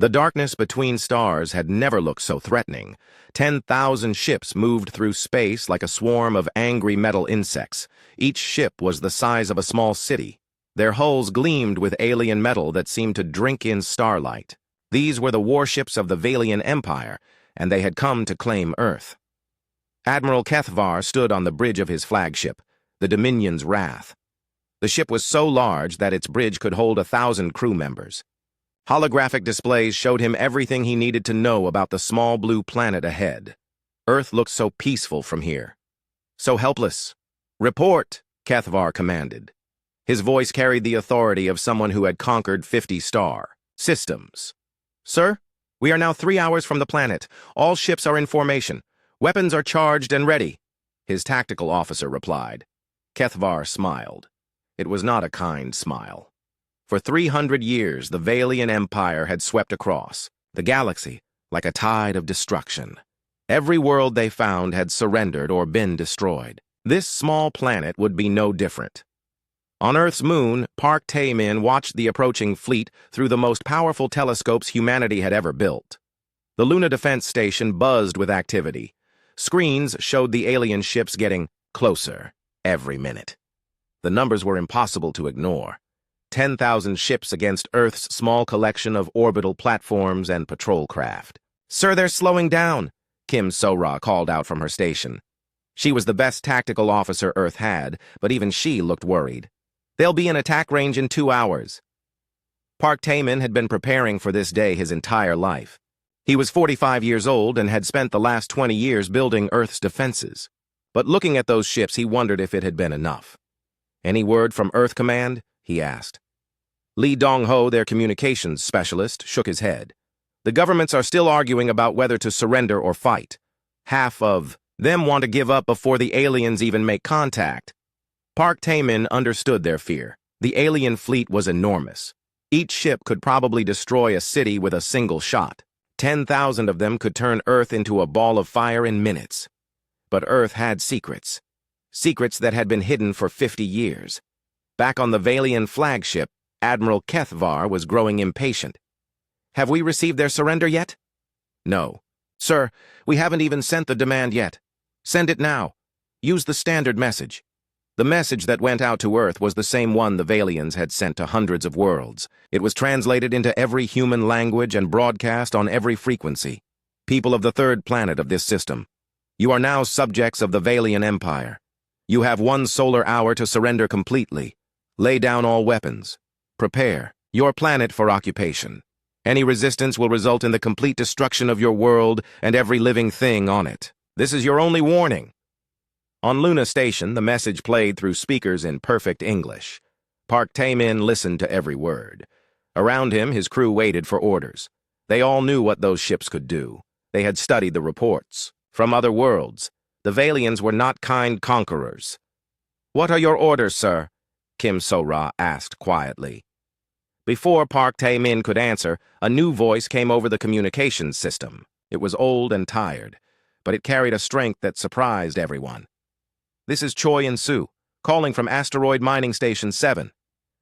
The darkness between stars had never looked so threatening. 10,000 ships moved through space like a swarm of angry metal insects. Each ship was the size of a small city. Their hulls gleamed with alien metal that seemed to drink in starlight. These were the warships of the Valian Empire, and they had come to claim Earth. Admiral Kethvar stood on the bridge of his flagship, the Dominion's Wrath. The ship was so large that its bridge could hold 1,000 crew members. Holographic displays showed him everything he needed to know about the small blue planet ahead. Earth looked so peaceful from here. So helpless. "Report," Kethvar commanded. His voice carried the authority of someone who had conquered 50-star systems. "Sir, we are now 3 hours from the planet. All ships are in formation. Weapons are charged and ready," his tactical officer replied. Kethvar smiled. It was not a kind smile. For 300 years, the Valian Empire had swept across the galaxy like a tide of destruction. Every world they found had surrendered or been destroyed. This small planet would be no different. On Earth's moon, Park Tae-min watched the approaching fleet through the most powerful telescopes humanity had ever built. The Luna Defense Station buzzed with activity. Screens showed the alien ships getting closer every minute. The numbers were impossible to ignore. 10,000 ships against Earth's small collection of orbital platforms and patrol craft. "Sir, they're slowing down," Kim So-ra called out from her station. She was the best tactical officer Earth had, but even she looked worried. "They'll be in attack range in 2 hours." Park Tae-min had been preparing for this day his entire life. He was 45 years old and had spent the last 20 years building Earth's defenses. But looking at those ships, he wondered if it had been enough. "Any word from Earth Command?" he asked. Lee Dong-ho, their communications specialist, shook his head. "The governments are still arguing about whether to surrender or fight. Half of them want to give up before the aliens even make contact." Park Tae-min understood their fear. The alien fleet was enormous. Each ship could probably destroy a city with a single shot. 10,000 of them could turn Earth into a ball of fire in minutes. But Earth had secrets. Secrets that had been hidden for 50 years. Back on the Valian flagship, Admiral Kethvar was growing impatient. "Have we received their surrender yet?" "No. Sir, we haven't even sent the demand yet. Send it now. Use the standard message." The message that went out to Earth was the same one the Valians had sent to hundreds of worlds. It was translated into every human language and broadcast on every frequency. "People of the third planet of this system, you are now subjects of the Valian Empire. You have 1 solar hour to surrender completely. Lay down all weapons. Prepare your planet for occupation. Any resistance will result in the complete destruction of your world and every living thing on it. This is your only warning." On Luna Station, the message played through speakers in perfect English. Park Tae-min listened to every word. Around him, his crew waited for orders. They all knew what those ships could do. They had studied the reports. From other worlds, the Valians were not kind conquerors. "What are your orders, sir?" Kim So-ra asked quietly. Before Park Tae-min could answer, a new voice came over the communications system. It was old and tired, but it carried a strength that surprised everyone. "This is Choi In-soo, calling from Asteroid Mining Station 7.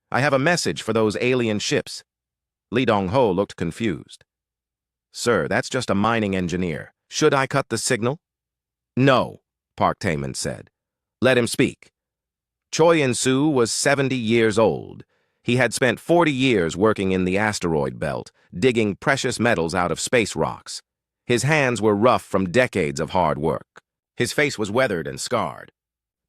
I have a message for those alien ships." Lee Dong-ho looked confused. "Sir, that's just a mining engineer. Should I cut the signal?" "No," Park Tae-min said. "Let him speak." Choi In-soo was 70 years old. He had spent 40 years working in the asteroid belt, digging precious metals out of space rocks. His hands were rough from decades of hard work. His face was weathered and scarred.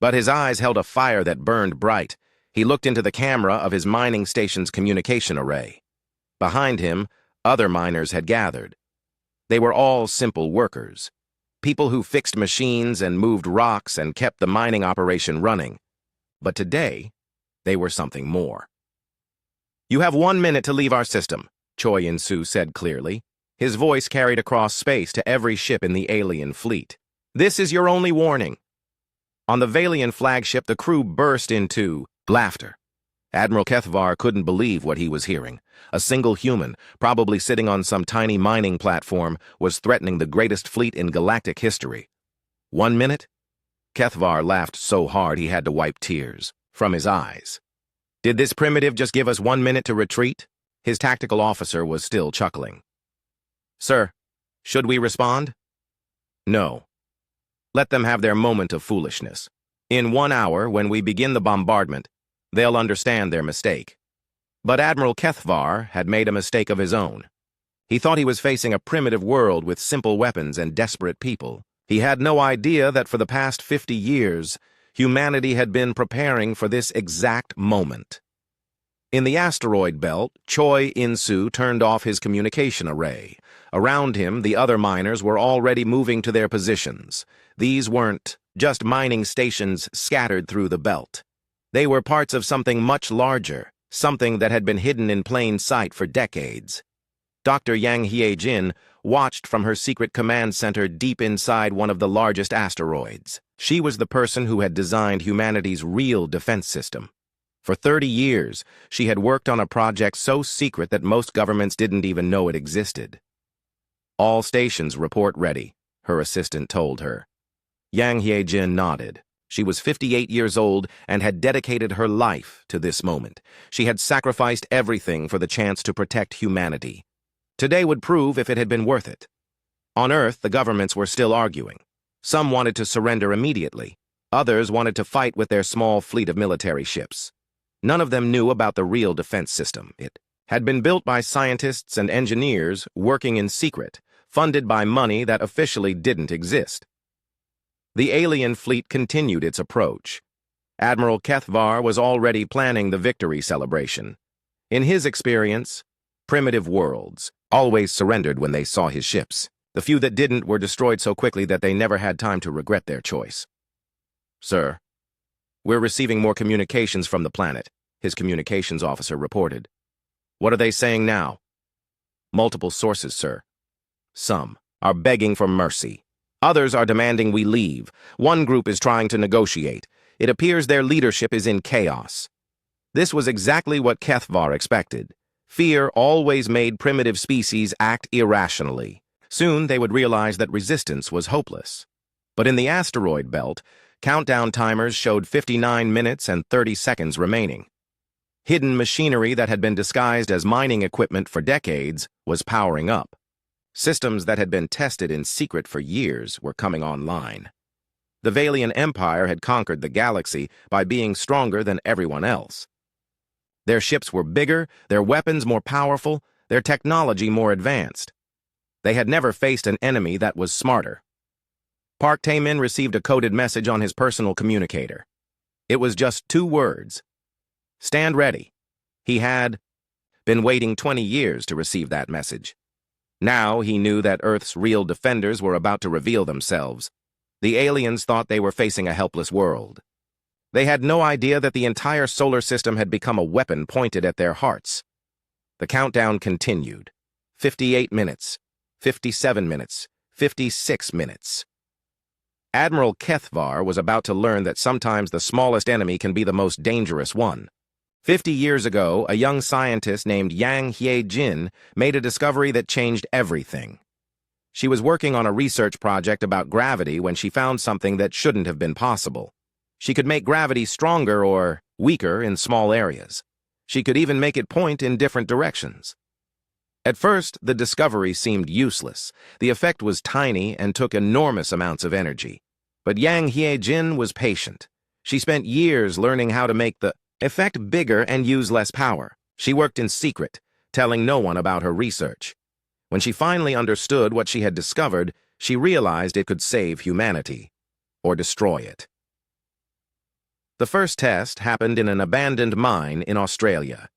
But his eyes held a fire that burned bright. He looked into the camera of his mining station's communication array. Behind him, other miners had gathered. They were all simple workers. People who fixed machines and moved rocks and kept the mining operation running. But today, they were something more. "You have 1 minute to leave our system," Choi In-soo said clearly. His voice carried across space to every ship in the alien fleet. "This is your only warning." On the Valian flagship, the crew burst into laughter. Admiral Kethvar couldn't believe what he was hearing. A single human, probably sitting on some tiny mining platform, was threatening the greatest fleet in galactic history. 1 minute? Kethvar laughed so hard he had to wipe tears from his eyes. Did this primitive just give us 1 minute to retreat? His tactical officer was still chuckling. Sir, should we respond? No. Let them have their moment of foolishness. In 1 hour, when we begin the bombardment, they'll understand their mistake. But Admiral Kethvar had made a mistake of his own. He thought he was facing a primitive world with simple weapons and desperate people. He had no idea that for the past 50 years, humanity had been preparing for this exact moment. In the asteroid belt, Choi In-soo turned off his communication array. Around him, the other miners were already moving to their positions. These weren't just mining stations scattered through the belt. They were parts of something much larger, something that had been hidden in plain sight for decades. Dr. Yang Hye-jin watched from her secret command center deep inside one of the largest asteroids. She was the person who had designed humanity's real defense system. For 30 years, she had worked on a project so secret that most governments didn't even know it existed. "All stations report ready," her assistant told her. Yang Hye-jin nodded. She was 58 years old and had dedicated her life to this moment. She had sacrificed everything for the chance to protect humanity. Today would prove if it had been worth it. On Earth, the governments were still arguing. Some wanted to surrender immediately. Others wanted to fight with their small fleet of military ships. None of them knew about the real defense system. It had been built by scientists and engineers working in secret, funded by money that officially didn't exist. The alien fleet continued its approach. Admiral Kethvar was already planning the victory celebration. In his experience, primitive worlds always surrendered when they saw his ships. The few that didn't were destroyed so quickly that they never had time to regret their choice. "Sir, we're receiving more communications from the planet," his communications officer reported. "What are they saying now?" "Multiple sources, sir. Some are begging for mercy. Others are demanding we leave. One group is trying to negotiate. It appears their leadership is in chaos." This was exactly what Kethvar expected. Fear always made primitive species act irrationally. Soon they would realize that resistance was hopeless. But in the asteroid belt, countdown timers showed 59 minutes and 30 seconds remaining. Hidden machinery that had been disguised as mining equipment for decades was powering up. Systems that had been tested in secret for years were coming online. The Valian Empire had conquered the galaxy by being stronger than everyone else. Their ships were bigger, their weapons more powerful, their technology more advanced. They had never faced an enemy that was smarter. Park Tae-min received a coded message on his personal communicator. It was just 2 words. "Stand ready." He had been waiting 20 years to receive that message. Now he knew that Earth's real defenders were about to reveal themselves. The aliens thought they were facing a helpless world. They had no idea that the entire solar system had become a weapon pointed at their hearts. The countdown continued. 58 minutes, 57 minutes, 56 minutes. Admiral Kethvar was about to learn that sometimes the smallest enemy can be the most dangerous one. 50 years ago, a young scientist named Yang Hye-jin made a discovery that changed everything. She was working on a research project about gravity when she found something that shouldn't have been possible. She could make gravity stronger or weaker in small areas. She could even make it point in different directions. At first, the discovery seemed useless. The effect was tiny and took enormous amounts of energy. But Yang Hye-jin was patient. She spent years learning how to make the effect bigger and use less power. She worked in secret, telling no one about her research. When she finally understood what she had discovered, she realized it could save humanity, or destroy it. The first test happened in an abandoned mine in Australia.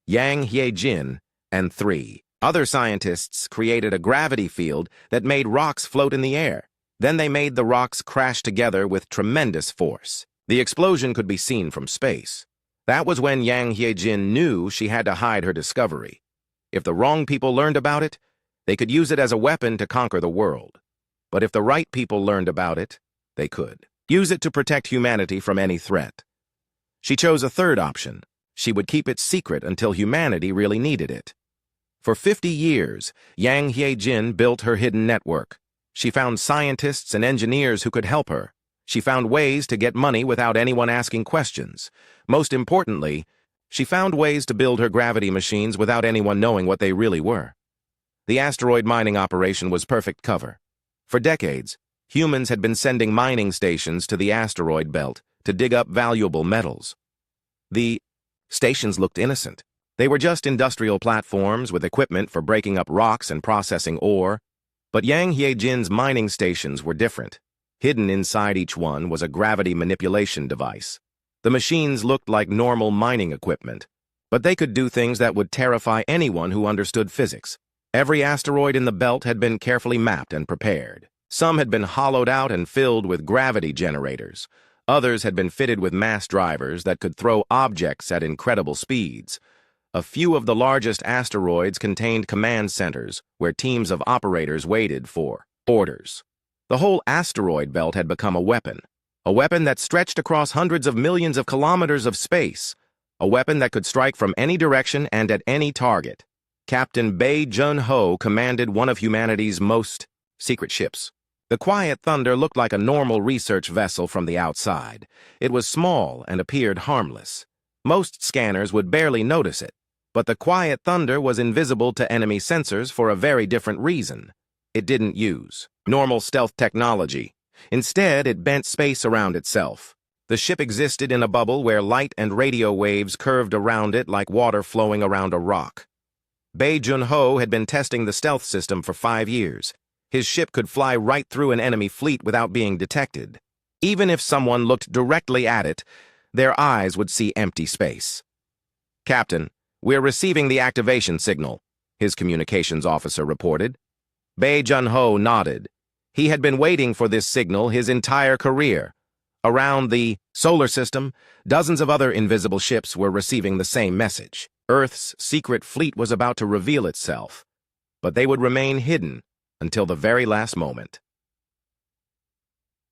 Yang Hye-jin and 3 other scientists created a gravity field that made rocks float in the air. Then they made the rocks crash together with tremendous force. The explosion could be seen from space. That was when Yang Hye-jin knew she had to hide her discovery. If the wrong people learned about it, they could use it as a weapon to conquer the world. But if the right people learned about it, they could use it to protect humanity from any threat. She chose a third option. She would keep it secret until humanity really needed it. For 50 years, Yang Hye-jin built her hidden network. She found scientists and engineers who could help her. She found ways to get money without anyone asking questions. Most importantly, she found ways to build her gravity machines without anyone knowing what they really were. The asteroid mining operation was perfect cover. For decades, humans had been sending mining stations to the asteroid belt to dig up valuable metals. The stations looked innocent. They were just industrial platforms with equipment for breaking up rocks and processing ore. But Yang Hiejin's mining stations were different. Hidden inside each one was a gravity manipulation device. The machines looked like normal mining equipment, but they could do things that would terrify anyone who understood physics. Every asteroid in the belt had been carefully mapped and prepared. Some had been hollowed out and filled with gravity generators. Others had been fitted with mass drivers that could throw objects at incredible speeds. A few of the largest asteroids contained command centers where teams of operators waited for orders. The whole asteroid belt had become a weapon that stretched across hundreds of millions of kilometers of space, a weapon that could strike from any direction and at any target. Captain Bae Jun-ho commanded one of humanity's most secret ships. The Quiet Thunder looked like a normal research vessel from the outside. It was small and appeared harmless. Most scanners would barely notice it, but the Quiet Thunder was invisible to enemy sensors for a very different reason. It didn't use normal stealth technology. Instead, it bent space around itself. The ship existed in a bubble where light and radio waves curved around it like water flowing around a rock. Bae Jun-ho had been testing the stealth system for 5 years. His ship could fly right through an enemy fleet without being detected. Even if someone looked directly at it, their eyes would see empty space. "Captain, we're receiving the activation signal," his communications officer reported. Bae Jun-ho nodded. He had been waiting for this signal his entire career. Around the solar system, dozens of other invisible ships were receiving the same message. Earth's secret fleet was about to reveal itself, but they would remain hidden until the very last moment.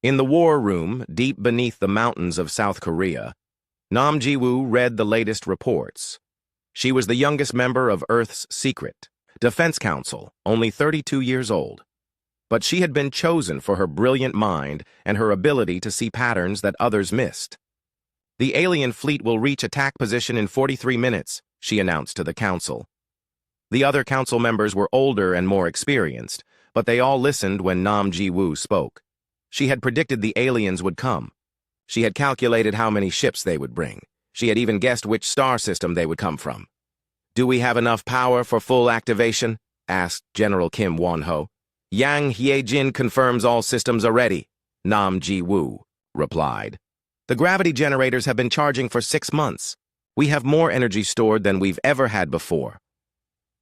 In the war room, deep beneath the mountains of South Korea, Nam Ji-woo read the latest reports. She was the youngest member of Earth's secret defense council, only 32 years old. But she had been chosen for her brilliant mind and her ability to see patterns that others missed. "The alien fleet will reach attack position in 43 minutes, she announced to the council. The other council members were older and more experienced, but they all listened when Nam Ji-woo spoke. She had predicted the aliens would come. She had calculated how many ships they would bring. She had even guessed which star system they would come from. "Do we have enough power for full activation?" asked General Kim Won-ho. "Yang Hiejin confirms all systems are ready," Nam Ji-woo replied. "The gravity generators have been charging for 6 months. We have more energy stored than we've ever had before."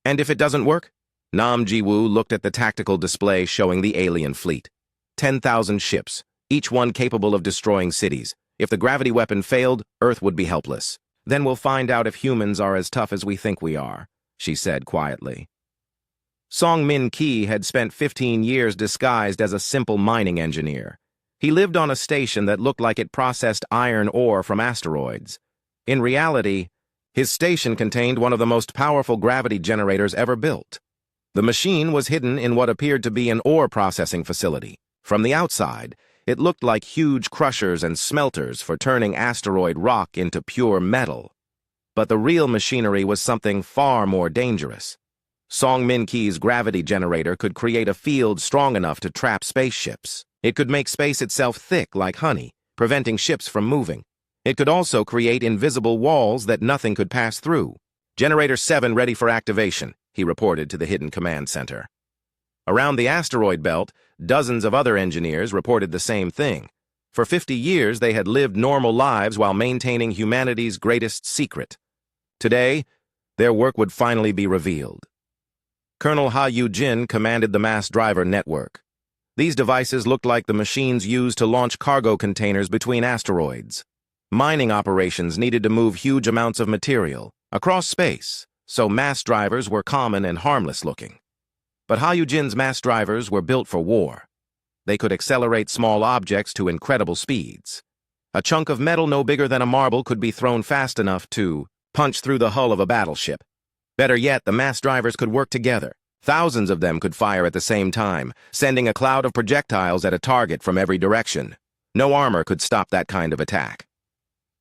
"And if it doesn't work?" Nam Ji-woo looked at the tactical display showing the alien fleet. 10,000 ships, each one capable of destroying cities. If the gravity weapon failed, Earth would be helpless. "Then we'll find out if humans are as tough as we think we are," she said quietly. Song Min-ki had spent 15 years disguised as a simple mining engineer. He lived on a station that looked like it processed iron ore from asteroids. In reality, his station contained one of the most powerful gravity generators ever built. The machine was hidden in what appeared to be an ore processing facility. From the outside, it looked like huge crushers and smelters for turning asteroid rock into pure metal. But the real machinery was something far more dangerous. Song Min-ki's gravity generator could create a field strong enough to trap spaceships. It could make space itself thick like honey, preventing ships from moving. It could also create invisible walls that nothing could pass through. "Generator 7 ready for activation," he reported to the hidden command center. Around the asteroid belt, dozens of other engineers reported the same thing. For 50 years, they had lived normal lives while maintaining humanity's greatest secret. Today, their work would finally be revealed. Colonel Ha Yu-jin commanded the mass driver network. These devices looked like the machines used to launch cargo containers between asteroids. Mining operations needed to move huge amounts of material across space, so mass drivers were common and harmless looking. But Ha Yu-jin's mass drivers were built for war. They could accelerate small objects to incredible speeds. A chunk of metal no bigger than a marble could be thrown fast enough to punch through the hull of a battleship. Better yet, the mass drivers could work together. Thousands of them could fire at the same time, sending a cloud of projectiles at a target from every direction. No armor could stop that kind of attack.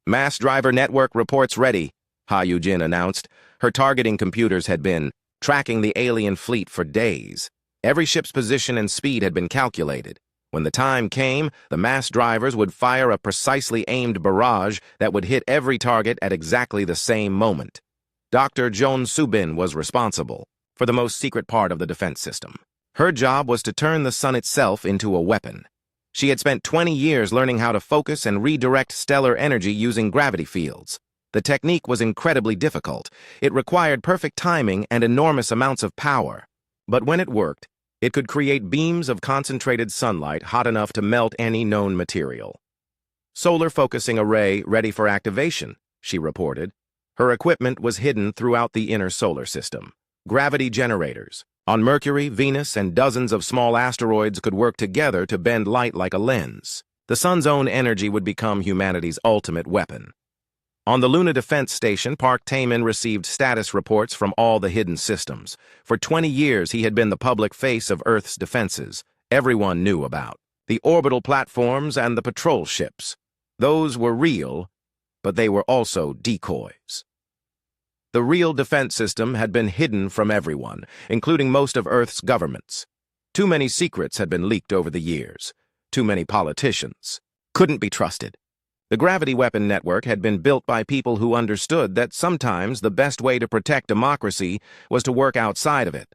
"Mass driver network reports ready," Ha Yu-jin announced. Her targeting computers had been tracking the alien fleet for days. Every ship's position and speed had been calculated. When the time came, the mass drivers would fire a precisely aimed barrage that would hit every target at exactly the same moment. Dr. Joan Subin was responsible for the most secret part of the defense system. Her job was to turn the sun itself into a weapon. She had spent 20 years learning how to focus and redirect stellar energy using gravity fields. The technique was incredibly difficult. It required perfect timing and enormous amounts of power. But when it worked, it could create beams of concentrated sunlight hot enough to melt any known material. "Solar focusing array ready for activation," she reported. Her equipment was hidden throughout the inner solar system. Gravity generators on Mercury, Venus, and dozens of small asteroids could work together to bend light like a lens. The sun's own energy would become humanity's ultimate weapon. On the Luna Defense Station, Park Taemin received status reports from all the hidden systems. For 20 years, he had been the public face of Earth's defenses. Everyone knew about the orbital platforms and the patrol ships. Those were real, but they were also decoys. The real defense system had been hidden from everyone, including most of Earth's governments. Too many secrets had been leaked over the years. Too many politicians couldn't be trusted. The gravity weapon network had been built by people who understood that sometimes the best way to protect democracy was to work outside of it.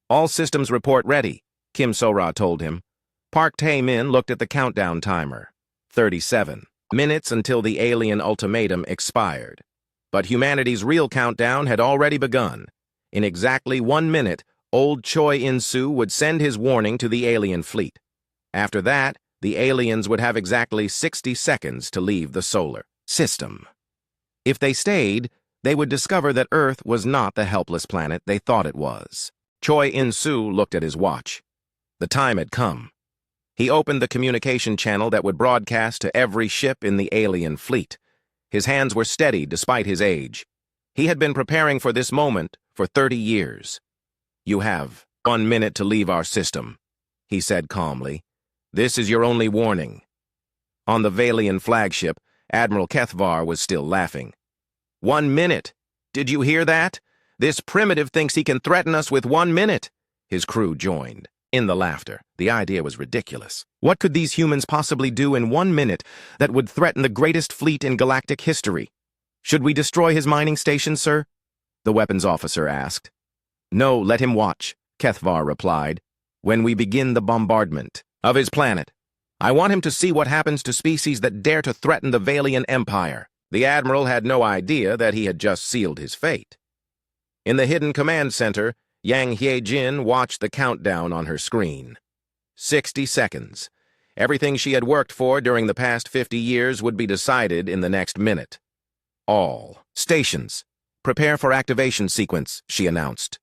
"All systems report ready," Kim So-ra told him. Park Tae-min looked at the countdown timer. 37 minutes until the alien ultimatum expired. But humanity's real countdown had already begun. In exactly 1 minute, old Choi In-soo would send his warning to the alien fleet. After that, the aliens would have exactly 60 seconds to leave the solar system. If they stayed, they would discover that Earth was not the helpless planet they thought it was. Choi In-soo looked at his watch. The time had come. He opened the communication channel that would broadcast to every ship in the alien fleet. His hands were steady despite his age. He had been preparing for this moment for 30 years. "You have 1 minute to leave our system," he said calmly. "This is your only warning." On the Valian flagship, Admiral Kethvar was still laughing. 1 minute! Did you hear that? This primitive thinks he can threaten us with 1 minute. His crew joined in the laughter. The idea was ridiculous. What could these humans possibly do in 1 minute that would threaten the greatest fleet in galactic history? "Should we destroy his mining station, sir?" the weapons officer asked. "No, let him watch," Kethvar replied. "When we begin the bombardment of his planet, I want him to see what happens to species that dare to threaten the Valian Empire." The Admiral had no idea that he had just sealed his fate. In the hidden command center, Yang Hye-jin watched the countdown on her screen. 60 seconds. Everything she had worked for during the past 50 years would be decided in the next minute. "All stations, prepare for activation sequence," she announced.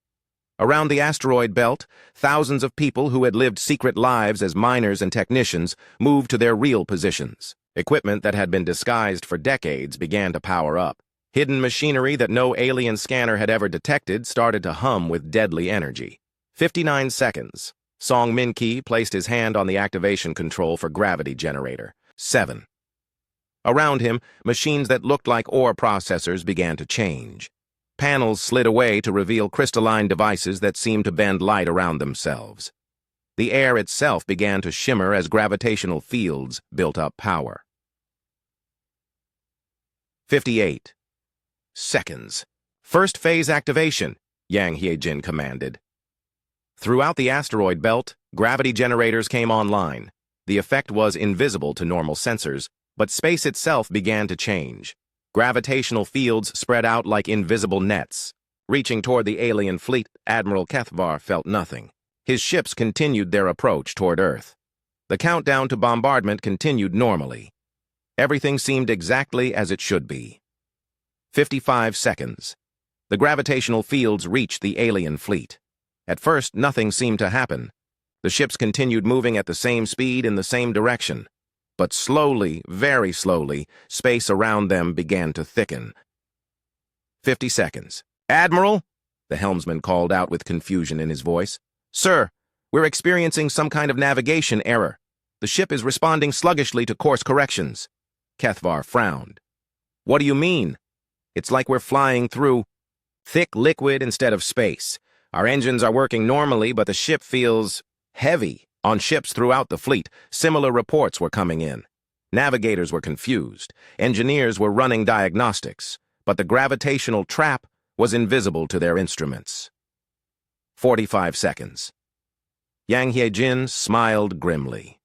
Around the asteroid belt, thousands of people who had lived secret lives as miners and technicians moved to their real positions. Equipment that had been disguised for decades began to power up. Hidden machinery that no alien scanner had ever detected started to hum with deadly energy. 59 seconds. Song Min-ki placed his hand on the activation control for gravity generator. 7. Around him, machines that looked like ore processors began to change. Panels slid away to reveal crystalline devices that seemed to bend light around themselves. The air itself began to shimmer as gravitational fields built up power. 58 seconds. "First phase activation," Yang Hye-jin commanded. Throughout the asteroid belt, gravity generators came online. The effect was invisible to normal sensors, but space itself began to change. Gravitational fields spread out like invisible nets. Reaching toward the alien fleet, Admiral Kethvar felt nothing. His ships continued their approach toward Earth. The countdown to bombardment continued normally. Everything seemed exactly as it should be. 55 seconds. The gravitational fields reached the alien fleet. At first, nothing seemed to happen. The ships continued moving at the same speed in the same direction. But slowly, very slowly, space around them began to thicken. 50 seconds. "Admiral," the helmsman called out with confusion in his voice. "Sir, we're experiencing some kind of navigation error. The ship is responding sluggishly to course corrections." Kethvar frowned. "What do you mean?" "It's like we're flying through thick liquid instead of space. Our engines are working normally, but the ship feels heavy. On ships throughout the fleet, similar reports were coming in. Navigators were confused. Engineers were running diagnostics, but the gravitational trap was invisible to their instruments. 45 seconds. Yang Hyejin smiled grimly.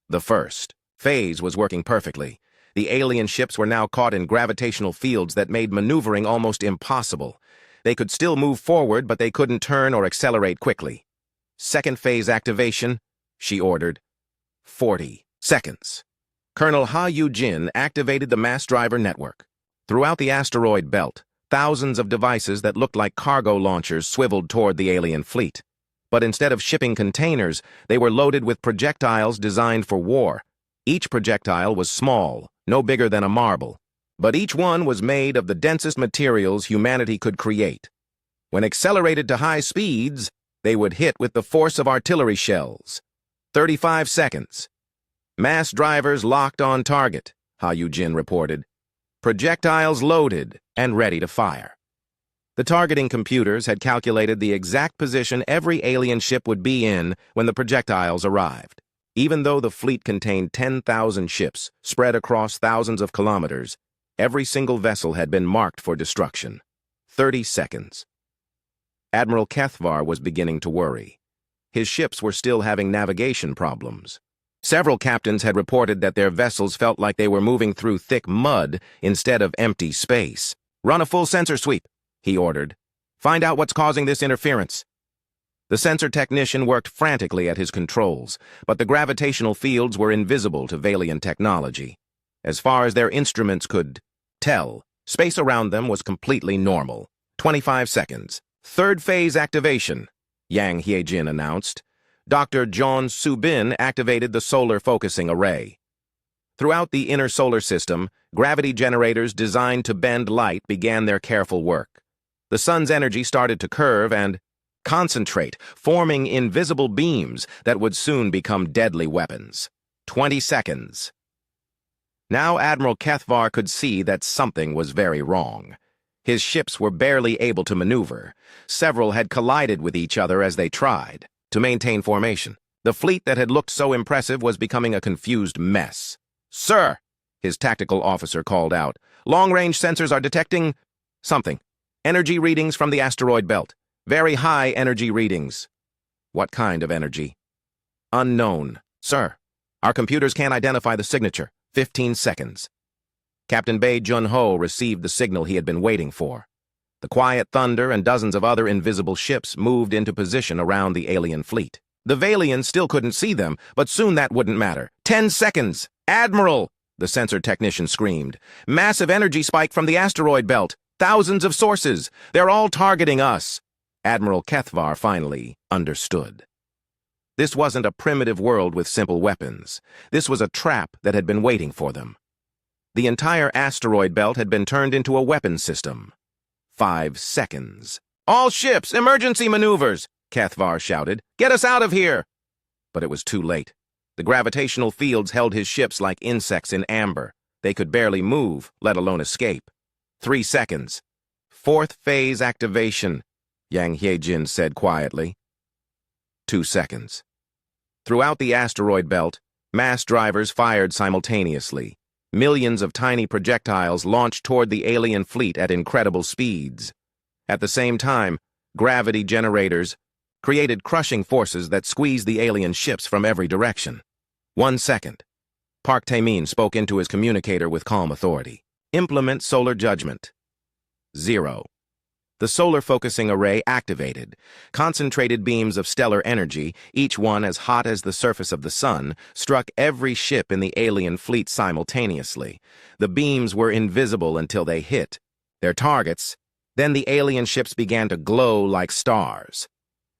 The first phase was working perfectly. The alien ships were now caught in gravitational fields that made maneuvering almost impossible. They could still move forward, but they couldn't turn or accelerate quickly. Second phase activation, she ordered. 40 seconds. Colonel Ha Yu-jin activated the mass driver network. Throughout the asteroid belt, thousands of devices that looked like cargo launchers swiveled toward the alien fleet. But instead of shipping containers, they were loaded with projectiles designed for war. Each projectile was small, no bigger than a marble, but each one was made of the densest materials humanity could create. When accelerated to high speeds, they would hit with the force of artillery shells. 35 seconds. Mass drivers locked on target, Ha Yu-jin reported. Projectiles loaded and ready to fire. The targeting computers had calculated the exact position every alien ship would be in when the projectiles arrived. Even though the fleet contained 10,000 ships spread across thousands of kilometers, every single vessel had been marked for destruction. 30 seconds. Admiral Kethvar was beginning to worry. His ships were still having navigation problems. Several captains had reported that their vessels felt like they were moving through thick mud instead of empty space. "Run a full sensor sweep," he ordered. "Find out what's causing this interference." The sensor technician worked frantically at his controls, but the gravitational fields were invisible to Valian technology. As far as their instruments could tell, space around them was completely normal. 25 seconds. Third phase activation, Yang Hyejin announced. Dr. John Subin activated the solar focusing array. Throughout the inner solar system, gravity generators designed to bend light began their careful work. The sun's energy started to curve and concentrate, forming invisible beams that would soon become deadly weapons. 20 seconds. Now Admiral Kethvar could see that something was very wrong. His ships were barely able to maneuver. Several had collided with each other as they tried to maintain formation. The fleet that had looked so impressive was becoming a confused mess. "Sir," his tactical officer called out, "long-range sensors are detecting something. Energy readings from the asteroid belt. Very high energy readings." "What kind of energy?" "Unknown, sir. Our computers can't identify the signature." 15 seconds. Captain Bae Jun-ho received the signal he had been waiting for. The quiet thunder and dozens of other invisible ships moved into position around the alien fleet. The Valians still couldn't see them, but soon that wouldn't matter. 10 seconds! "Admiral!" the sensor technician screamed. "Massive energy spike from the asteroid belt. Thousands of sources. They're all targeting us." Admiral Kethvar finally understood. This wasn't a primitive world with simple weapons. This was a trap that had been waiting for them. The entire asteroid belt had been turned into a weapon system. 5 seconds. "All ships, emergency maneuvers!" Kethvar shouted. "Get us out of here!" But it was too late. The gravitational fields held his ships like insects in amber. They could barely move, let alone escape. 3 seconds. "Fourth phase activation," Yang Hyejin said quietly. 2 seconds. Throughout the asteroid belt, mass drivers fired simultaneously. Millions of tiny projectiles launched toward the alien fleet at incredible speeds. At the same time, gravity generators created crushing forces that squeezed the alien ships from every direction. 1 second. Park Tae-min spoke into his communicator with calm authority. "Implement solar judgment." 0. The solar focusing array activated. Concentrated beams of stellar energy, each one as hot as the surface of the sun, struck every ship in the alien fleet simultaneously. The beams were invisible until they hit their targets. Then the alien ships began to glow like stars.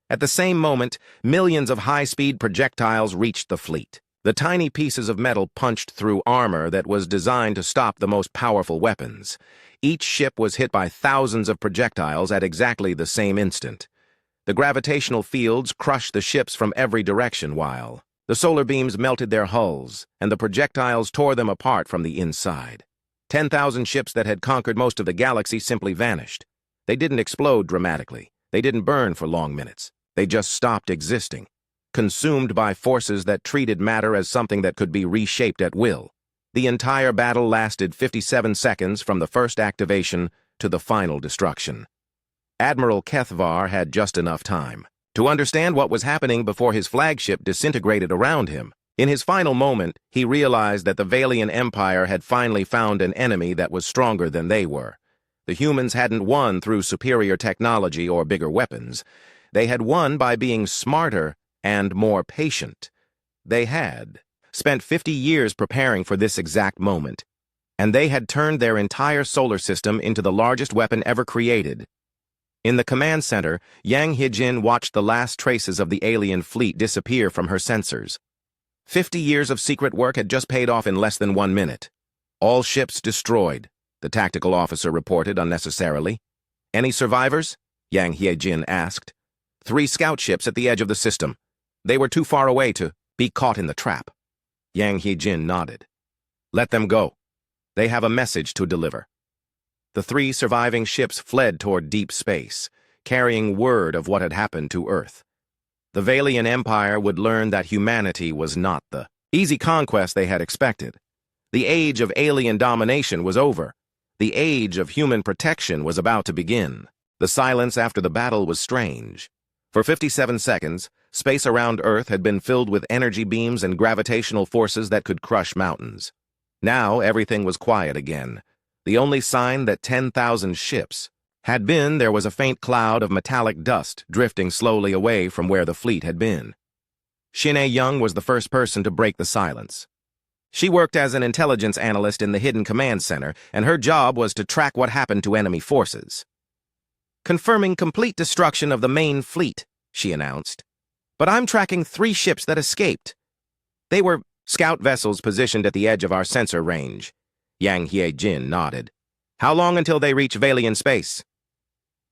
At the same moment, millions of high-speed projectiles reached the fleet. The tiny pieces of metal punched through armor that was designed to stop the most powerful weapons. Each ship was hit by thousands of projectiles at exactly the same instant. The gravitational fields crushed the ships from every direction while the solar beams melted their hulls, and the projectiles tore them apart from the inside. 10,000 ships that had conquered most of the galaxy simply vanished. They didn't explode dramatically. They didn't burn for long minutes. They just stopped existing, consumed by forces that treated matter as something that could be reshaped at will. The entire battle lasted 57 seconds from the first activation to the final destruction. Admiral Kethvar had just enough time to understand what was happening before his flagship disintegrated around him. In his final moment, he realized that the Valian Empire had finally found an enemy that was stronger than they were. The humans hadn't won through superior technology or bigger weapons. They had won by being smarter and more patient. They had spent 50 years preparing for this exact moment, and they had turned their entire solar system into the largest weapon ever created. In the command center, Yang Hijin watched the last traces of the alien fleet disappear from her sensors. 50 years of secret work had just paid off in less than 1 minute. All ships destroyed, the tactical officer reported unnecessarily. Any survivors? Yang Hijin asked. 3 scout ships at the edge of the system. They were too far away to be caught in the trap. Yang Hijin nodded. Let them go. They have a message to deliver. The 3 surviving ships fled toward deep space, carrying word of what had happened to Earth. The Valian Empire would learn that humanity was not the easy conquest they had expected. The age of alien domination was over. The age of human protection was about to begin. The silence after the battle was strange. For 57 seconds, space around Earth had been filled with energy beams and gravitational forces that could crush mountains. Now everything was quiet again. The only sign that 10,000 ships had been there was a faint cloud of metallic dust drifting slowly away from where the fleet had been. Shine Young was the first person to break the silence. She worked as an intelligence analyst in the Hidden Command Center, and her job was to track what happened to enemy forces. Confirming complete destruction of the main fleet, she announced. But I'm tracking 3 ships that escaped. They were scout vessels positioned at the edge of our sensor range. Yang Hye-jin nodded. How long until they reach Valian space?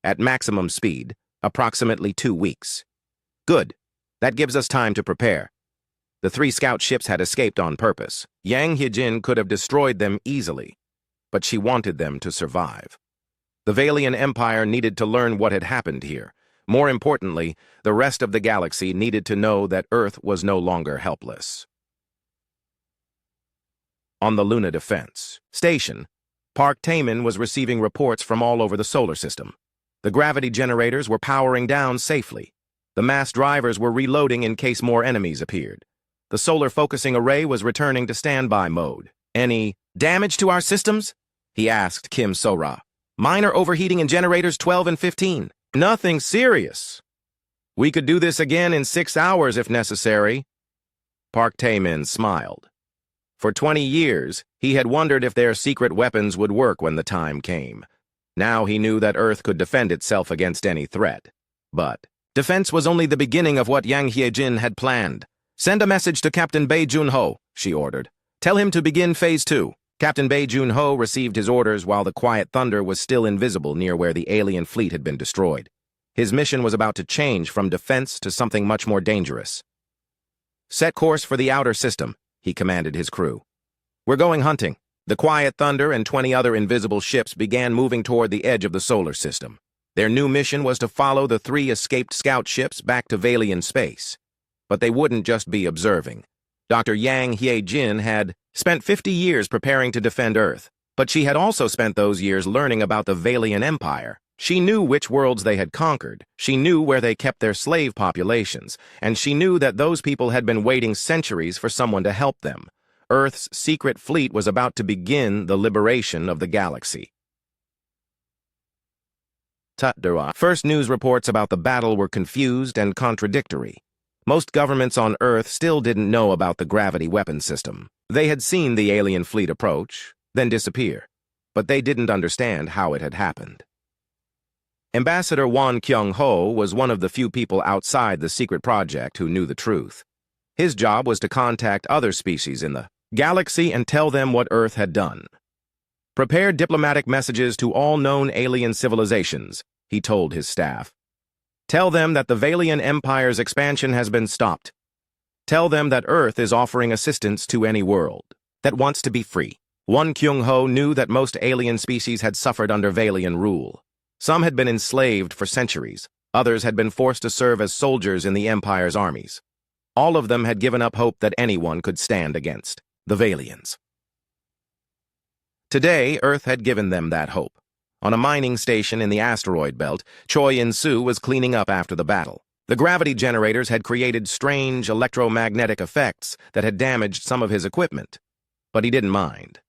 At maximum speed, approximately 2 weeks. Good. That gives us time to prepare. The 3 scout ships had escaped on purpose. Yang Hye-jin could have destroyed them easily, but she wanted them to survive. The Valian Empire needed to learn what had happened here. More importantly, the rest of the galaxy needed to know that Earth was no longer helpless. On the Luna Defense Station, Park Taemin was receiving reports from all over the solar system. The gravity generators were powering down safely. The mass drivers were reloading in case more enemies appeared. The solar focusing array was returning to standby mode. Any damage to our systems? He asked Kim Sora. Minor overheating in generators 12 and 15. Nothing serious. We could do this again in 6 hours if necessary. Park Taemin smiled. For 20 years, he had wondered if their secret weapons would work when the time came. Now he knew that Earth could defend itself against any threat. But defense was only the beginning of what Yang Hye-jin had planned. Send a message to Captain Bae Jun-ho, she ordered. Tell him to begin Phase 2. Captain Bae Jun-ho received his orders while the quiet thunder was still invisible near where the alien fleet had been destroyed. His mission was about to change from defense to something much more dangerous. Set course for the outer system, he commanded his crew. We're going hunting. The quiet thunder and 20 other invisible ships began moving toward the edge of the solar system. Their new mission was to follow the 3 escaped scout ships back to Valian space. But they wouldn't just be observing. Dr. Yang Hye-jin had spent 50 years preparing to defend Earth, but she had also spent those years learning about the Valian Empire. She knew which worlds they had conquered, she knew where they kept their slave populations, and she knew that those people had been waiting centuries for someone to help them. Earth's secret fleet was about to begin the liberation of the galaxy. First news reports about the battle were confused and contradictory. Most governments on Earth still didn't know about the gravity weapon system. They had seen the alien fleet approach, then disappear, but they didn't understand how it had happened. Ambassador Won Kyung-ho was one of the few people outside the secret project who knew the truth. His job was to contact other species in the galaxy and tell them what Earth had done. Prepare diplomatic messages to all known alien civilizations, he told his staff. Tell them that the Valian Empire's expansion has been stopped. Tell them that Earth is offering assistance to any world that wants to be free. Won Kyung-ho knew that most alien species had suffered under Valian rule. Some had been enslaved for centuries. Others had been forced to serve as soldiers in the Empire's armies. All of them had given up hope that anyone could stand against the Valians. Today, Earth had given them that hope. On a mining station in the asteroid belt, Choi In-soo was cleaning up after the battle. The gravity generators had created strange electromagnetic effects that had damaged some of his equipment. But he didn't mind.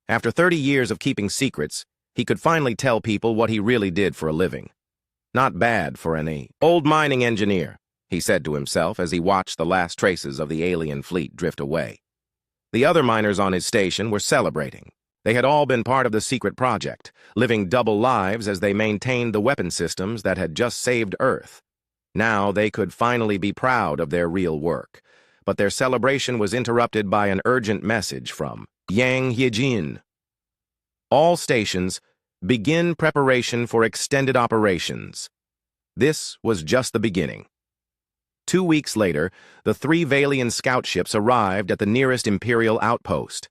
After 30 years of keeping secrets, he could finally tell people what he really did for a living. Not bad for an old mining engineer, he said to himself as he watched the last traces of the alien fleet drift away. The other miners on his station were celebrating. They had all been part of the secret project, living double lives as they maintained the weapon systems that had just saved Earth. Now they could finally be proud of their real work. But their celebration was interrupted by an urgent message from Yang Hyejin. All stations, begin preparation for extended operations. This was just the beginning. 2 weeks later, the 3 Valian scout ships arrived at the nearest Imperial outpost.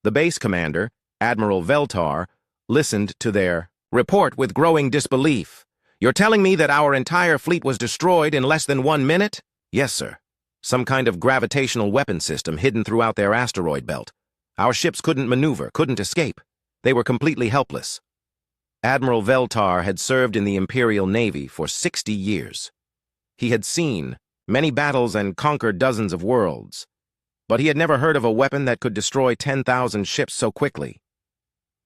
The base commander, Admiral Veltar, listened to their report with growing disbelief. "You're telling me that our entire fleet was destroyed in less than 1 minute?" "Yes, sir. Some kind of gravitational weapon system hidden throughout their asteroid belt. Our ships couldn't maneuver, couldn't escape. They were completely helpless." Admiral Veltar had served in the Imperial Navy for 60 years. He had seen many battles and conquered dozens of worlds. But he had never heard of a weapon that could destroy 10,000 ships so quickly.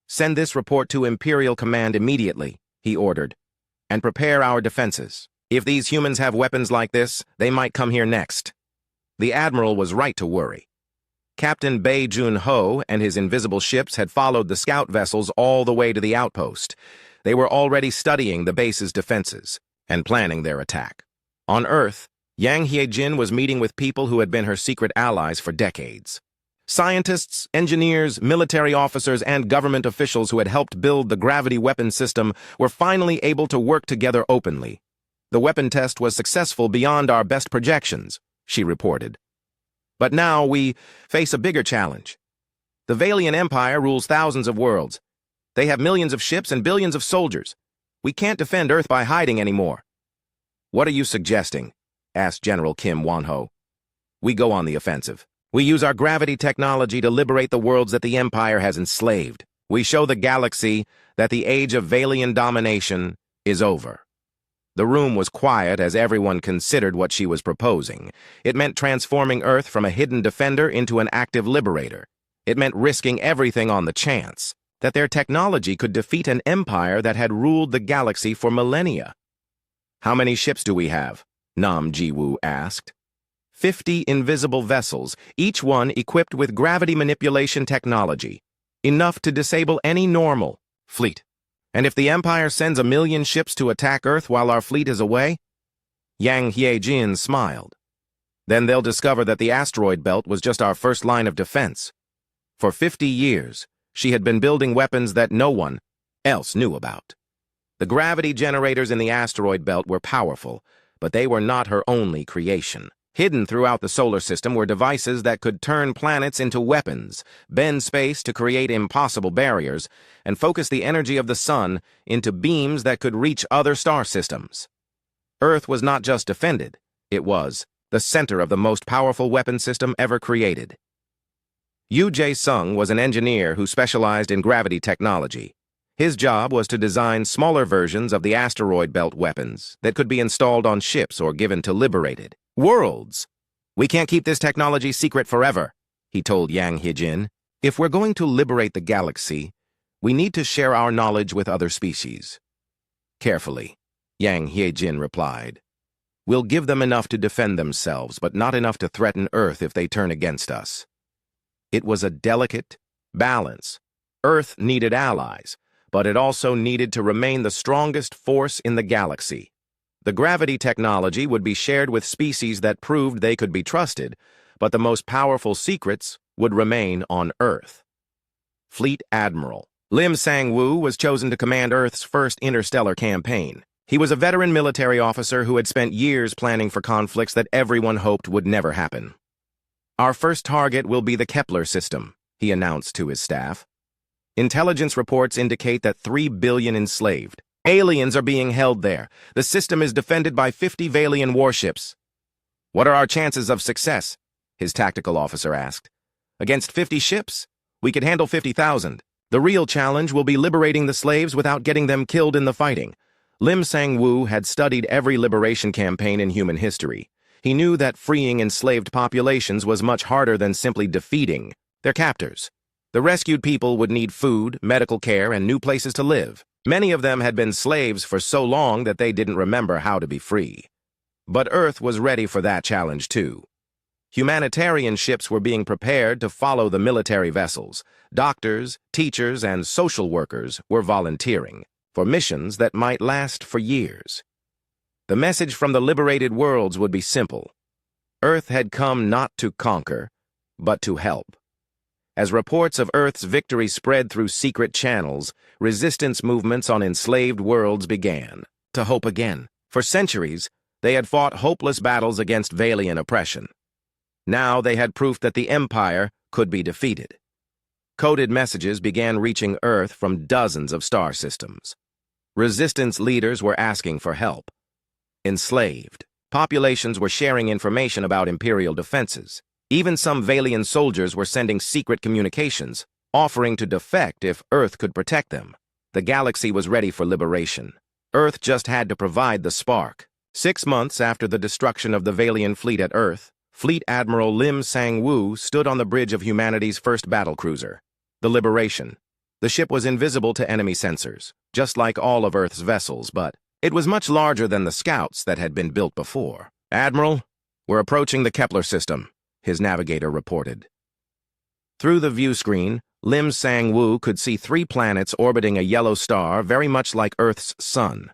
"Send this report to Imperial Command immediately," he ordered, "and prepare our defenses. If these humans have weapons like this, they might come here next." The Admiral was right to worry. Captain Bae Jun-ho and his invisible ships had followed the scout vessels all the way to the outpost. They were already studying the base's defenses and planning their attack. On Earth, Yang Hyejin was meeting with people who had been her secret allies for decades. Scientists, engineers, military officers, and government officials who had helped build the gravity weapon system were finally able to work together openly. "The weapon test was successful beyond our best projections," she reported. "But now we face a bigger challenge. The Valian Empire rules thousands of worlds. They have millions of ships and billions of soldiers. We can't defend Earth by hiding anymore." "What are you suggesting?" asked General Kim Won-ho. "We go on the offensive. We use our gravity technology to liberate the worlds that the Empire has enslaved. We show the galaxy that the age of Valian domination is over." The room was quiet as everyone considered what she was proposing. It meant transforming Earth from a hidden defender into an active liberator. It meant risking everything on the chance that their technology could defeat an empire that had ruled the galaxy for millennia. "How many ships do we have?" Nam Ji-woo asked. 50 invisible vessels, each one equipped with gravity manipulation technology, enough to disable any normal fleet. "And if the Empire sends 1,000,000 ships to attack Earth while our fleet is away?" Yang Hyejin smiled. "Then they'll discover that the asteroid belt was just our first line of defense. For 50 years, she had been building weapons that no one else knew about. The gravity generators in the asteroid belt were powerful, but they were not her only creation. Hidden throughout the solar system were devices that could turn planets into weapons, bend space to create impossible barriers, and focus the energy of the sun into beams that could reach other star systems. Earth was not just defended, it was the center of the most powerful weapon system ever created." Yu Jae-sung was an engineer who specialized in gravity technology. His job was to design smaller versions of the asteroid belt weapons that could be installed on ships or given to liberated worlds. "We can't keep this technology secret forever," he told Yang Hyejin. "If we're going to liberate the galaxy, we need to share our knowledge with other species." "Carefully," Yang Hyejin replied. "We'll give them enough to defend themselves, but not enough to threaten Earth if they turn against us." It was a delicate balance. Earth needed allies, but it also needed to remain the strongest force in the galaxy. The gravity technology would be shared with species that proved they could be trusted, but the most powerful secrets would remain on Earth. Fleet Admiral Lim Sang-woo was chosen to command Earth's first interstellar campaign. He was a veteran military officer who had spent years planning for conflicts that everyone hoped would never happen. "Our first target will be the Kepler system," he announced to his staff. "Intelligence reports indicate that 3 billion enslaved, Aliens are being held there. The system is defended by 50 Valian warships. What are our chances of success? His tactical officer asked. Against 50 ships? We could handle 50,000. The real challenge will be liberating the slaves without getting them killed in the fighting. Lim Sang-woo had studied every liberation campaign in human history. He knew that freeing enslaved populations was much harder than simply defeating their captors. The rescued people would need food, medical care, and new places to live. Many of them had been slaves for so long that they didn't remember how to be free. But Earth was ready for that challenge too. Humanitarian ships were being prepared to follow the military vessels. Doctors, teachers, and social workers were volunteering for missions that might last for years. The message from the liberated worlds would be simple. Earth had come not to conquer, but to help. As reports of Earth's victory spread through secret channels, resistance movements on enslaved worlds began to hope again. For centuries, they had fought hopeless battles against Valian oppression. Now they had proof that the Empire could be defeated. Coded messages began reaching Earth from dozens of star systems. Resistance leaders were asking for help. Enslaved populations were sharing information about Imperial defenses. Even some Valian soldiers were sending secret communications, offering to defect if Earth could protect them. The galaxy was ready for liberation. Earth just had to provide the spark. 6 months after the destruction of the Valian fleet at Earth, Fleet Admiral Lim Sang-woo stood on the bridge of humanity's first battlecruiser, the Liberation. The ship was invisible to enemy sensors, just like all of Earth's vessels, but it was much larger than the scouts that had been built before. "Admiral, we're approaching the Kepler system," his navigator reported. Through the view screen, Lim Sang-woo could see 3 planets orbiting a yellow star very much like Earth's sun.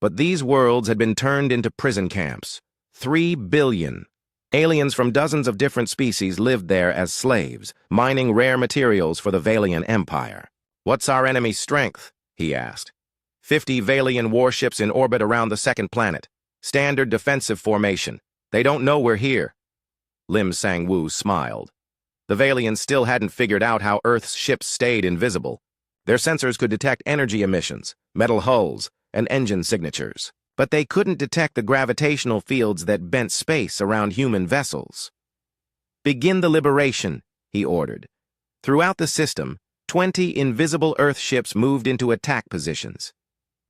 But these worlds had been turned into prison camps. 3 billion. Aliens from dozens of different species lived there as slaves, mining rare materials for the Valian Empire. "What's our enemy's strength?" he asked. 50 Valian warships in orbit around the second planet. Standard defensive formation. They don't know we're here. Lim Sang-woo smiled. The Valians still hadn't figured out how Earth's ships stayed invisible. Their sensors could detect energy emissions, metal hulls, and engine signatures. But they couldn't detect the gravitational fields that bent space around human vessels. "Begin the liberation," he ordered. Throughout the system, 20 invisible Earth ships moved into attack positions.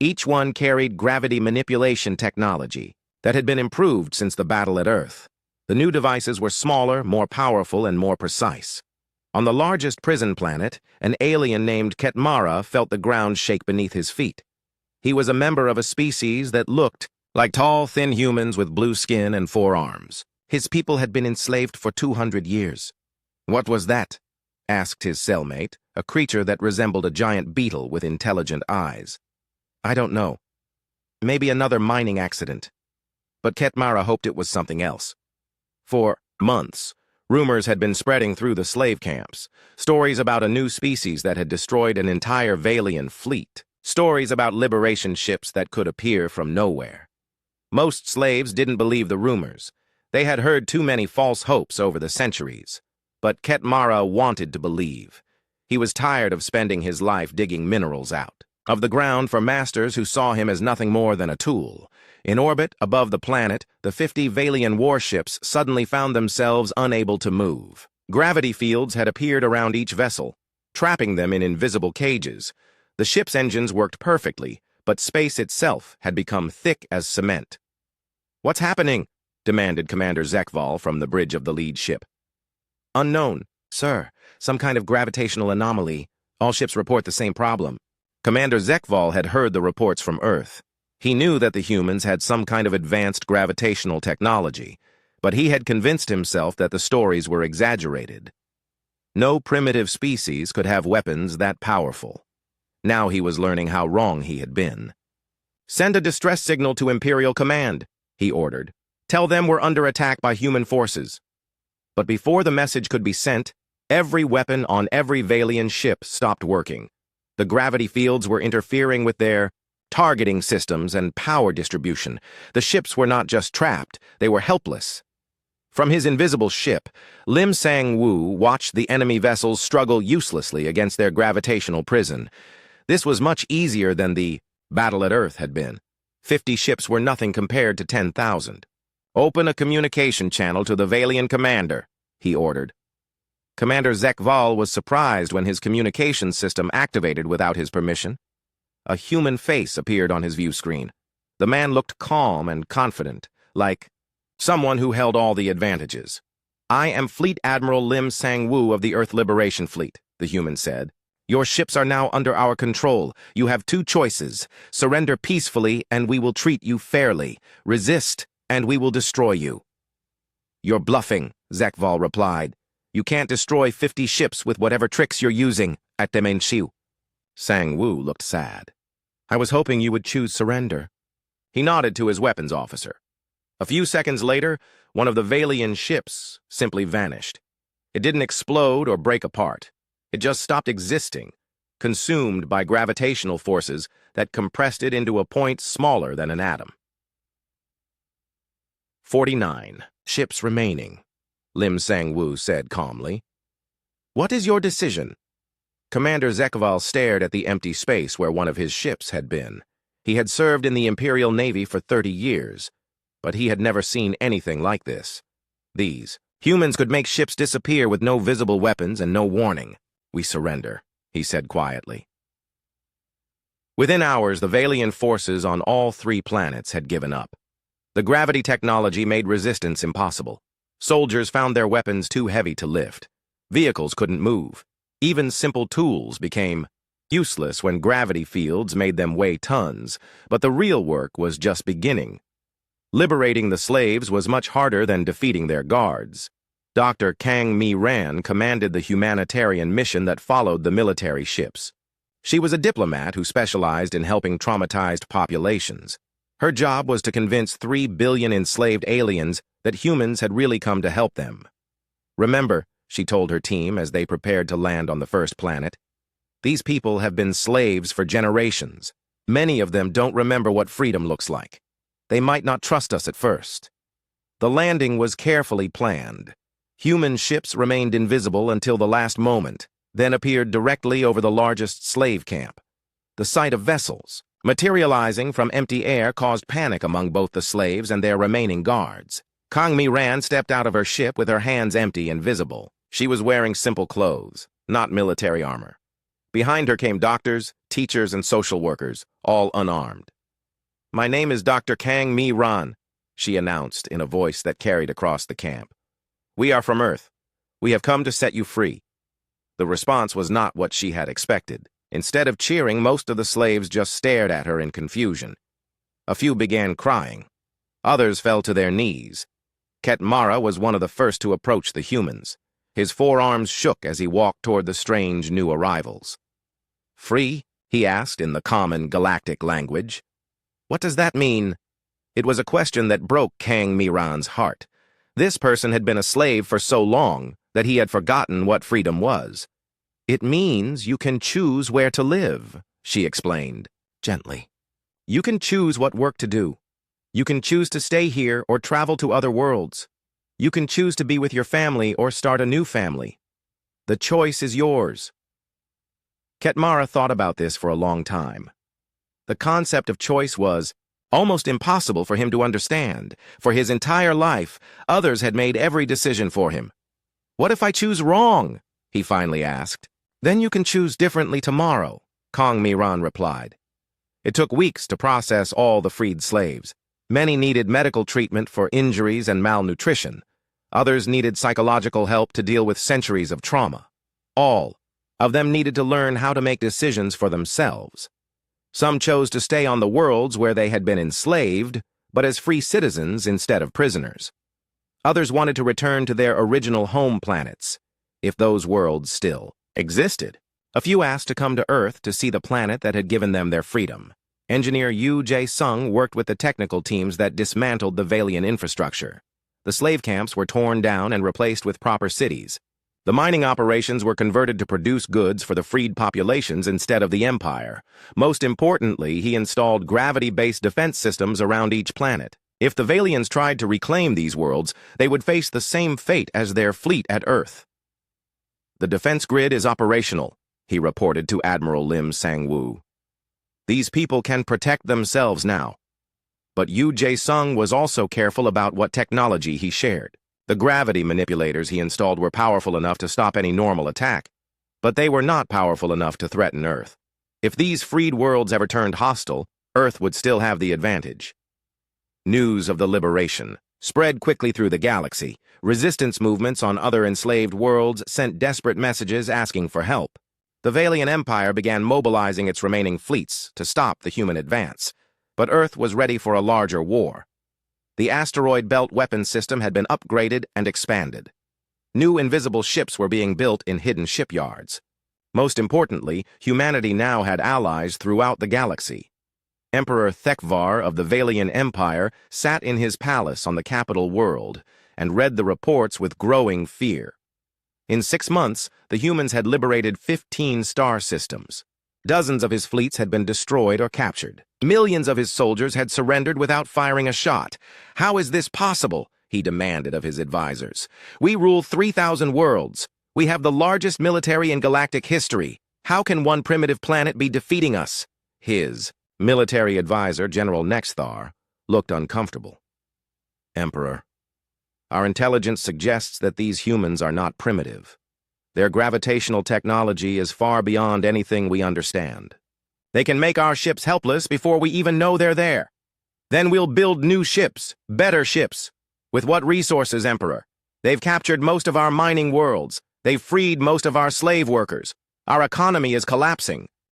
Each one carried gravity manipulation technology that had been improved since the battle at Earth. The new devices were smaller, more powerful, and more precise. On the largest prison planet, an alien named Ketmara felt the ground shake beneath his feet. He was a member of a species that looked like tall, thin humans with blue skin and 4 arms. His people had been enslaved for 200 years. "What was that?" asked his cellmate, a creature that resembled a giant beetle with intelligent eyes. "I don't know. Maybe another mining accident." But Ketmara hoped it was something else. For months, rumors had been spreading through the slave camps. Stories about a new species that had destroyed an entire Valian fleet. Stories about liberation ships that could appear from nowhere. Most slaves didn't believe the rumors. They had heard too many false hopes over the centuries. But Ketmara wanted to believe. He was tired of spending his life digging minerals out of the ground for masters who saw him as nothing more than a tool. In orbit above the planet, the 50 Valian warships suddenly found themselves unable to move. Gravity fields had appeared around each vessel, trapping them in invisible cages. The ship's engines worked perfectly, but space itself had become thick as cement. "What's happening?" demanded Commander Zekval from the bridge of the lead ship. "Unknown, sir. Some kind of gravitational anomaly. All ships report the same problem." Commander Zekval had heard the reports from Earth. He knew that the humans had some kind of advanced gravitational technology, but he had convinced himself that the stories were exaggerated. No primitive species could have weapons that powerful. Now he was learning how wrong he had been. "Send a distress signal to Imperial Command," he ordered. "Tell them we're under attack by human forces." But before the message could be sent, every weapon on every Valian ship stopped working. The gravity fields were interfering with their targeting systems and power distribution. The ships were not just trapped, they were helpless. From his invisible ship, Lim Sang-woo watched the enemy vessels struggle uselessly against their gravitational prison. This was much easier than the battle at Earth had been. 50 ships were nothing compared to 10,000. "Open a communication channel to the Valian commander," he ordered. Commander Zekval was surprised when his communication system activated without his permission. A human face appeared on his view screen. The man looked calm and confident, like someone who held all the advantages. "I am Fleet Admiral Lim Sang-woo of the Earth Liberation Fleet," the human said. "Your ships are now under our control. You have two choices. Surrender peacefully, and we will treat you fairly. Resist, and we will destroy you." "You're bluffing," Zekval replied. "You can't destroy 50 ships with whatever tricks you're using at Demenshiu." Sang-woo looked sad. "I was hoping you would choose surrender." He nodded to his weapons officer. A few seconds later, one of the Valian ships simply vanished. It didn't explode or break apart. It just stopped existing, consumed by gravitational forces that compressed it into a point smaller than an atom. 49 ships remaining, Lim Sang-woo said calmly. "What is your decision?" Commander Zekval stared at the empty space where one of his ships had been. He had served in the Imperial Navy for 30 years, but he had never seen anything like this. These humans could make ships disappear with no visible weapons and no warning. "We surrender," he said quietly. Within hours, the Valian forces on all 3 planets had given up. The gravity technology made resistance impossible. Soldiers found their weapons too heavy to lift. Vehicles couldn't move. Even simple tools became useless when gravity fields made them weigh tons, but the real work was just beginning. Liberating the slaves was much harder than defeating their guards. Dr. Kang Mi-ran commanded the humanitarian mission that followed the military ships. She was a diplomat who specialized in helping traumatized populations. Her job was to convince 3 billion enslaved aliens that humans had really come to help them. "Remember," she told her team as they prepared to land on the first planet, "these people have been slaves for generations. Many of them don't remember what freedom looks like. They might not trust us at first." The landing was carefully planned. Human ships remained invisible until the last moment, then appeared directly over the largest slave camp. The sight of vessels materializing from empty air caused panic among both the slaves and their remaining guards. Kang Mi-ran stepped out of her ship with her hands empty and visible. She was wearing simple clothes, not military armor. Behind her came doctors, teachers, and social workers, all unarmed. "My name is Dr. Kang Mi-ran," she announced in a voice that carried across the camp. "We are from Earth. We have come to set you free." The response was not what she had expected. Instead of cheering, most of the slaves just stared at her in confusion. A few began crying. Others fell to their knees. Ketmara was one of the first to approach the humans. His forearms shook as he walked toward the strange new arrivals. "Free?" he asked in the common galactic language. "What does that mean?" It was a question that broke Kang Mi-ran's heart. This person had been a slave for so long that he had forgotten what freedom was. "It means you can choose where to live," she explained, gently. "You can choose what work to do. You can choose to stay here or travel to other worlds. You can choose to be with your family or start a new family. The choice is yours." Ketmara thought about this for a long time. The concept of choice was almost impossible for him to understand. For his entire life, others had made every decision for him. "What if I choose wrong?" he finally asked. "Then you can choose differently tomorrow," Kang Mi-ran replied. It took weeks to process all the freed slaves. Many needed medical treatment for injuries and malnutrition. Others needed psychological help to deal with centuries of trauma. All of them needed to learn how to make decisions for themselves. Some chose to stay on the worlds where they had been enslaved, but as free citizens instead of prisoners. Others wanted to return to their original home planets, if those worlds still existed. A few asked to come to Earth to see the planet that had given them their freedom. Engineer Yu Jae-sung worked with the technical teams that dismantled the Valian infrastructure. The slave camps were torn down and replaced with proper cities. The mining operations were converted to produce goods for the freed populations instead of the Empire. Most importantly, he installed gravity-based defense systems around each planet. If the Valians tried to reclaim these worlds, they would face the same fate as their fleet at Earth. "The defense grid is operational," he reported to Admiral Lim Sang-woo. These people can protect themselves now. But Yu Jae-sung was also careful about what technology he shared. The gravity manipulators he installed were powerful enough to stop any normal attack, but they were not powerful enough to threaten Earth. If these freed worlds ever turned hostile, Earth would still have the advantage. News of the liberation spread quickly through the galaxy. Resistance movements on other enslaved worlds sent desperate messages asking for help. The Valian Empire began mobilizing its remaining fleets to stop the human advance, but Earth was ready for a larger war. The asteroid belt weapons system had been upgraded and expanded. New invisible ships were being built in hidden shipyards. Most importantly, humanity now had allies throughout the galaxy. Emperor Thekvar of the Valian Empire sat in his palace on the capital world and read the reports with growing fear. In 6 months, the humans had liberated 15 star systems. Dozens of his fleets had been destroyed or captured. Millions of his soldiers had surrendered without firing a shot. How is this possible? He demanded of his advisors. We rule 3,000 worlds. We have the largest military in galactic history. How can one primitive planet be defeating us? His military advisor, General Nexthar, looked uncomfortable. Emperor, our intelligence suggests that these humans are not primitive. Their gravitational technology is far beyond anything we understand. They can make our ships helpless before we even know they're there. Then we'll build new ships, better ships. With what resources, Emperor? They've captured most of our mining worlds. They've freed most of our slave workers. Our economy is collapsing.